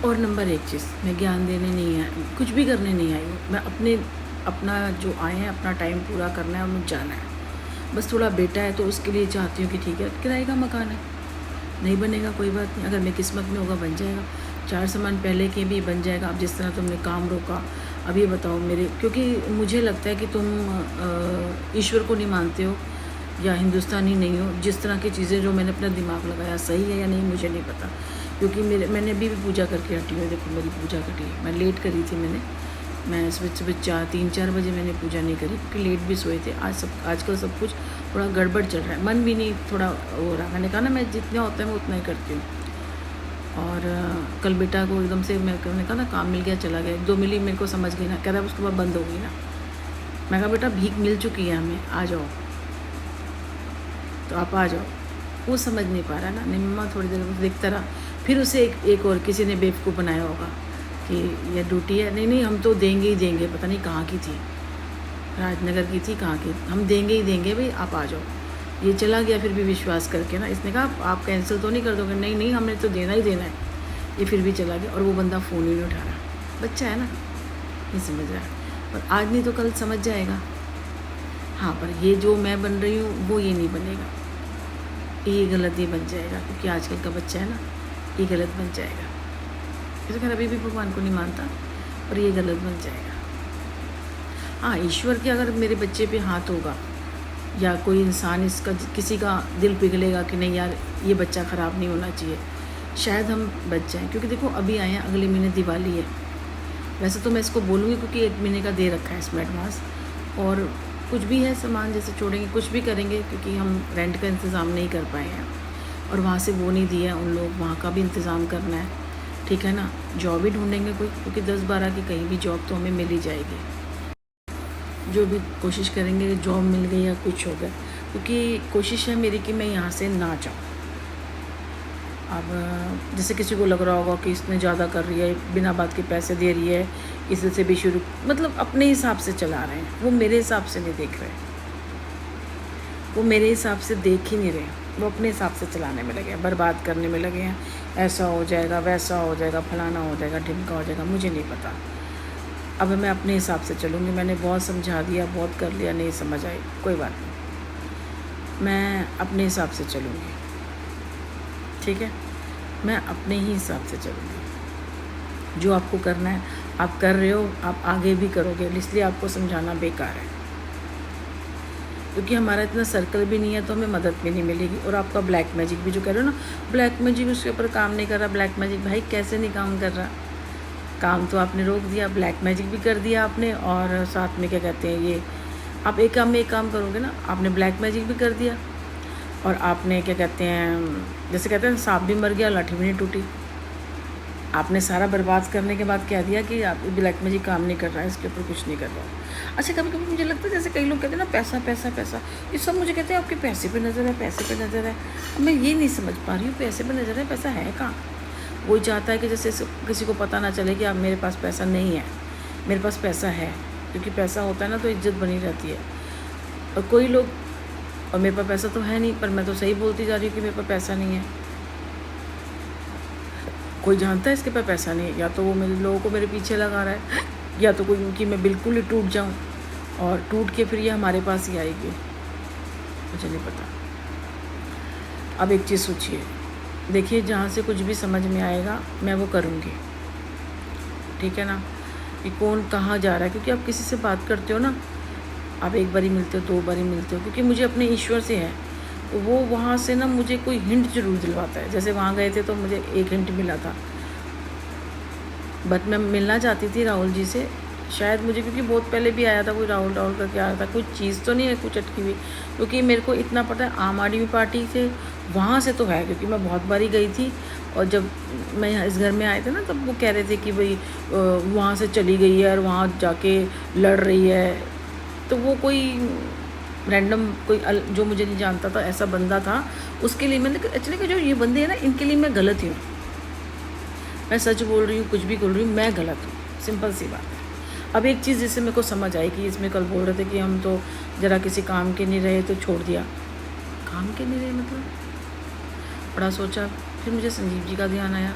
और नंबर एक चीज़, मैं ज्ञान देने नहीं आई, कुछ भी करने नहीं आई हूँ। मैं अपना जो आए हैं अपना टाइम पूरा करना है और मुझे जाना है। बस थोड़ा बेटा है तो उसके लिए चाहती हूँ कि ठीक है किराए का मकान है, नहीं बनेगा कोई बात नहीं, अगर मेरी किस्मत में होगा बन जाएगा। 4 सामान पहले के भी बन जाएगा। अब जिस तरह तुमने काम रोका, अब ये बताओ मेरे, क्योंकि मुझे लगता है कि तुम ईश्वर को नहीं मानते हो या हिंदुस्तानी नहीं हो। जिस तरह की चीज़ें जो मैंने अपना दिमाग लगाया सही है या नहीं मुझे नहीं पता, क्योंकि मैंने अभी भी पूजा करके हटी हूँ। देखो मेरी पूजा कटी है, मैं लेट करी थी। मैं सुबह 3-4 बजे मैंने पूजा नहीं करी क्योंकि लेट भी सोए थे। आजकल सब कुछ थोड़ा गड़बड़ चल रहा है, मन भी नहीं थोड़ा हो रहा। मैंने कहा ना मैं जितना होता है मैं उतना ही करती हूँ। और कल बेटा को एकदम से मैंने कहा ना काम मिल गया चला गया, 1-2 मिली मेरे को समझ गई ना, कह रहा उसके बाद बंद हो गई ना। मैं कहा बेटा भीख मिल चुकी है हमें, आ जाओ, तो आप आ जाओ। वो समझ नहीं पा रहा ना, नहीं मम्मा थोड़ी देर देखता रहा। फिर उसे एक और किसी ने बेवकूफ़ बनाया होगा कि यह ड्यूटी है, नहीं नहीं हम तो देंगे ही देंगे, पता नहीं कहाँ की थी, राजनगर की थी कहाँ की, हम देंगे ही देंगे भाई आप आ जाओ। ये चला गया फिर भी विश्वास करके ना, इसने कहा आप कैंसिल तो नहीं कर दोगे, नहीं नहीं हमने तो देना ही देना है। ये फिर भी चला गया और वो बंदा फ़ोन ही नहीं उठा रहा। बच्चा है ना, नहीं समझ रहा है, पर आज नहीं तो कल समझ जाएगा। हाँ पर ये जो मैं बन रही हूँ वो ये नहीं बनेगा, ये गलत ही बन जाएगा, क्योंकि आजकल का बच्चा है ना, ये गलत बन जाएगा। ये तो खैर अभी भी भगवान को नहीं मानता, पर ये गलत बन जाएगा। हाँ ईश्वर के अगर मेरे बच्चे पे हाथ होगा या कोई इंसान इसका किसी का दिल पिघलेगा कि नहीं यार ये बच्चा ख़राब नहीं होना चाहिए, शायद हम बच जाएँ। क्योंकि देखो अभी आए हैं, अगले महीने दिवाली है। वैसे तो मैं इसको बोलूँगी क्योंकि 1 महीने का दे रखा है इसमें एडवांस, और कुछ भी है सामान जैसे छोड़ेंगे कुछ भी करेंगे, क्योंकि हम रेंट का इंतज़ाम नहीं कर पाए हैं और वहाँ से वो नहीं दिया उन लोग, वहाँ का भी इंतज़ाम करना है, ठीक है ना। जॉब ही ढूंढेंगे कोई, क्योंकि 10-12 की कहीं भी जॉब तो हमें मिल ही जाएगी। जो भी कोशिश करेंगे कि जॉब मिल गई या कुछ हो गया, क्योंकि कोशिश है मेरी कि मैं यहाँ से ना जाऊँ। अब जैसे किसी को लग रहा होगा कि इसने ज़्यादा कर रही है, बिना बात के पैसे दे रही है, इसी से भी शुरू, मतलब अपने हिसाब से चला रहे हैं, वो मेरे हिसाब से नहीं देख रहे, वो मेरे हिसाब से देख ही नहीं रहे, वो अपने हिसाब से चलाने में लगे हैं, बर्बाद करने में लगे हैं। ऐसा हो जाएगा, वैसा हो जाएगा, फलाना हो जाएगा, ढिमका हो जाएगा, मुझे नहीं पता। अब मैं अपने हिसाब से चलूँगी। मैंने बहुत समझा दिया, बहुत कर लिया, नहीं समझ आई, कोई बात नहीं, मैं अपने हिसाब से चलूँगी, ठीक है। मैं अपने ही हिसाब से चलूँगी। जो आपको करना है आप कर रहे हो, आप आगे भी करोगे, इसलिए आपको समझाना बेकार है, क्योंकि हमारा इतना सर्कल भी नहीं है तो हमें मदद भी नहीं मिलेगी। और आपका ब्लैक मैजिक भी जो कह रहे हो ना, ब्लैक मैजिक उसके ऊपर काम नहीं कर रहा। ब्लैक मैजिक भाई कैसे नहीं काम कर रहा, काम तो आपने रोक दिया, ब्लैक मैजिक भी कर दिया आपने, और साथ में क्या कहते हैं ये, आप एक काम में एक काम करोगे ना, आपने ब्लैक मैजिक भी कर दिया और आपने क्या कहते हैं, जैसे कहते हैं सांप भी मर गया लाठी भी नहीं टूटी। आपने सारा बर्बाद करने के बाद कह दिया कि आप ब्लैक मैजिक काम नहीं कर रहा है, इसके ऊपर कुछ नहीं कर रहा। अच्छा कभी कभी मुझे लगता है जैसे कई लोग कहते हैं ना पैसा पैसा पैसा, ये सब मुझे कहते हैं आपके पैसे पे नज़र है, पैसे पे नज़र है। अब मैं ये नहीं समझ पा रही हूँ, पैसे पे नज़र है, पैसा है कहाँ। वो चाहता है कि जैसे किसी को पता ना चले कि आप मेरे पास पैसा नहीं है, मेरे पास पैसा है, क्योंकि पैसा होता है ना तो इज्जत बनी रहती है। और कोई लोग, और मेरे पास पैसा तो है नहीं, पर मैं तो सही बोलती जा रही हूँ कि मेरे पास पैसा नहीं है। कोई जानता है इसके पास पैसा नहीं है, या तो वो मेरे लोगों को मेरे पीछे लगा रहा है, या तो कोई कि मैं बिल्कुल ही टूट जाऊँ और टूट के फिर ये हमारे पास ही आएगी, मुझे नहीं पता। अब एक चीज़ सोचिए, देखिए जहाँ से कुछ भी समझ में आएगा मैं वो करूँगी, ठीक है ना। कि कौन कहाँ जा रहा है, क्योंकि आप किसी से बात करते हो ना, आप एक बारी मिलते हो, 2 बारी मिलते हो, क्योंकि मुझे अपने ईश्वर से है, तो वो वहाँ से ना मुझे कोई हिंट ज़रूर दिलवाता है। जैसे वहाँ गए थे तो मुझे एक हिंट मिला था, बट मैं मिलना चाहती थी राहुल जी से, शायद मुझे, क्योंकि बहुत पहले भी आया था कोई राहुल राहुल करके आया था, कुछ चीज़ तो नहीं है कुछ अटकी हुई, क्योंकि मेरे को इतना पता है आम आदमी पार्टी से वहाँ से तो है, क्योंकि मैं बहुत बारी गई थी। और जब मैं यहाँ इस घर में आए थे ना तब वो कह रहे थे कि भाई वहाँ से चली गई है और वहाँ जाके लड़ रही है, तो वो कोई रैंडम कोई जो मुझे नहीं जानता था ऐसा बंदा था, उसके लिए मैंने एक्चुअली जो ये बंदे हैं ना इनके लिए मैं गलत हूँ। मैं सच बोल रही हूँ, कुछ भी बोल रही हूँ, मैं गलत हूँ, सिंपल सी बात है। अब एक चीज़ जिससे मेरे को समझ आई कि इसमें कल बोल रहे थे कि हम तो ज़रा किसी काम के नहीं रहे तो छोड़ दिया, काम के नहीं रहे मतलब, बड़ा सोचा। फिर मुझे संजीव जी का ध्यान आया,